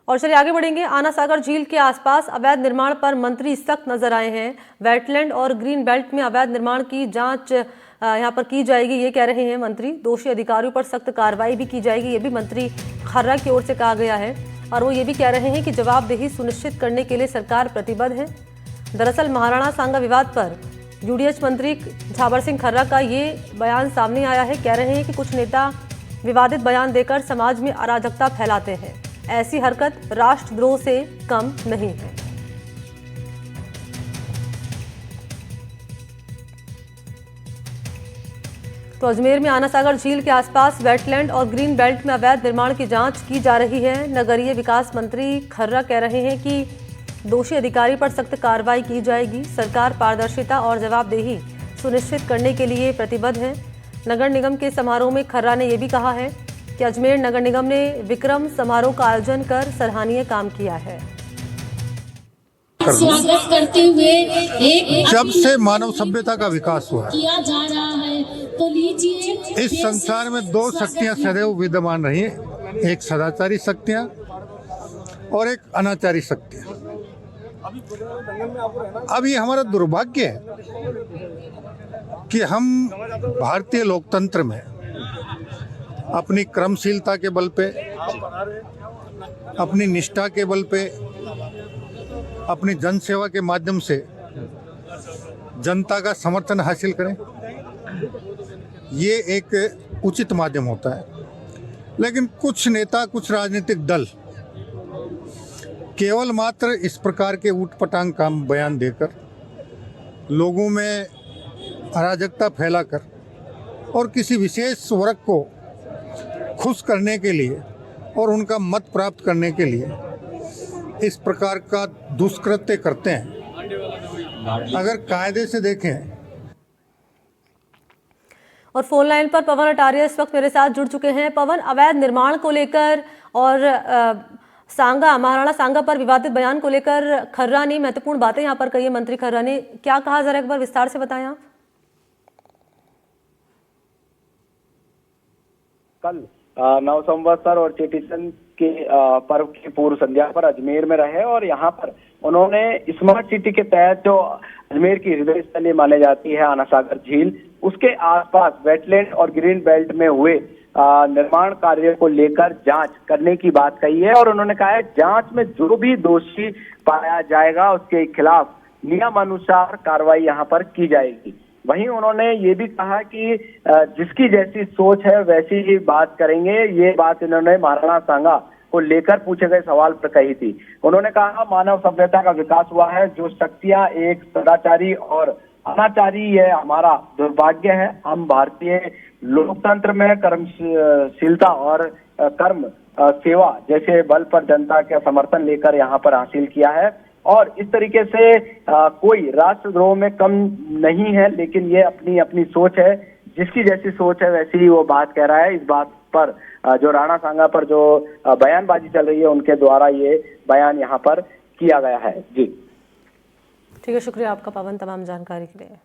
और चलिए आगे बढ़ेंगे। आना सागर झील के आसपास अवैध निर्माण पर मंत्री सख्त नजर आए हैं। वेटलैंड और ग्रीन बेल्ट में अवैध निर्माण की जांच यहां पर की जाएगी, ये कह रहे हैं मंत्री। दोषी अधिकारियों पर सख्त कार्रवाई भी की जाएगी, ये भी मंत्री खर्रा की ओर से कहा गया है। और वो ये भी कह रहे हैं कि जवाबदेही सुनिश्चित करने के लिए सरकार प्रतिबद्ध है। दरअसल महाराणा सांगा विवाद पर यूडीएच मंत्री झाबर सिंह खर्रा का ये बयान सामने आया है। कह रहे हैं कि कुछ नेता विवादित बयान देकर समाज में अराजकता फैलाते हैं। ऐसी हरकत राष्ट्रद्रोह से कम नहीं है। तो अजमेर में आना सागर झील के आसपास वेटलैंड और ग्रीन बेल्ट में अवैध निर्माण की जांच की जा रही है। नगरीय विकास मंत्री खर्रा कह रहे हैं कि दोषी अधिकारी पर सख्त कार्रवाई की जाएगी। सरकार पारदर्शिता और जवाबदेही सुनिश्चित करने के लिए प्रतिबद्ध है। नगर निगम के समारोह में खर्रा ने यह भी कहा है कि अजमेर नगर निगम ने विक्रम समारोह का आयोजन कर सराहनीय काम किया है। स्वागत करते हुए जब से मानव सभ्यता का विकास हुआ किया जा रहा है, तो लीजिए इस संसार में दो शक्तियां सदैव विद्यमान रही हैं, एक सदाचारी शक्तियां और एक अनाचारी शक्तियां। अब ये हमारा दुर्भाग्य है कि हम भारतीय लोकतंत्र में अपनी क्रमशीलता के बल पे, अपनी निष्ठा के बल पे, अपनी जनसेवा के माध्यम से जनता का समर्थन हासिल करें, ये एक उचित माध्यम होता है। लेकिन कुछ नेता, कुछ राजनीतिक दल केवल मात्र इस प्रकार के ऊटपटांग काम बयान देकर लोगों में अराजकता फैलाकर और किसी विशेष वर्ग को खुश करने के लिए और उनका मत प्राप्त करने के लिए इस प्रकार का दुष्कृत्य करते हैं। अगर कायदे से देखें। और फोन लाइन पर पवन अटारिया इस वक्त मेरे साथ जुड़ चुके हैं। पवन, अवैध निर्माण को लेकर और महाराणा सांगा पर विवादित बयान को लेकर खर्रा ने महत्वपूर्ण बातें यहाँ पर कही है। मंत्री खर्रा ने क्या कहा, जरा एक बार विस्तार से बताएं आप। कल नव संवत्सर और चेटीचंद के पर्व की पूर्व संध्या पर अजमेर में रहे और यहाँ पर उन्होंने स्मार्ट सिटी के तहत जो अजमेर की हृदय स्थली मानी जाती है आना सागर झील, उसके आसपास वेटलैंड और ग्रीन बेल्ट में हुए निर्माण कार्य को लेकर जांच करने की बात कही है। और उन्होंने कहा है जांच में जो भी दोषी पाया जाएगा उसके खिलाफ नियमानुसार कार्रवाई यहाँ पर की जाएगी। वहीं उन्होंने ये भी कहा कि जिसकी जैसी सोच है वैसी ही बात करेंगे। ये बात इन्होंने महाराणा सांगा को लेकर पूछे गए सवाल पर कही थी। उन्होंने कहा मानव सभ्यता का विकास हुआ है, जो शक्तियां एक सदाचारी और अनाचारी है, हमारा दुर्भाग्य है। हम भारतीय लोकतंत्र में कर्मशीलता और कर्म सेवा जैसे बल पर जनता का समर्थन लेकर यहाँ पर हासिल किया है। और इस तरीके से कोई राष्ट्रद्रोह में कम नहीं है, लेकिन ये अपनी अपनी सोच है, जिसकी जैसी सोच है वैसी ही वो बात कह रहा है। इस बात पर जो राणा सांगा पर जो बयानबाजी चल रही है उनके द्वारा ये बयान यहाँ पर किया गया है। जी ठीक है, शुक्रिया आपका पवन तमाम जानकारी के लिए।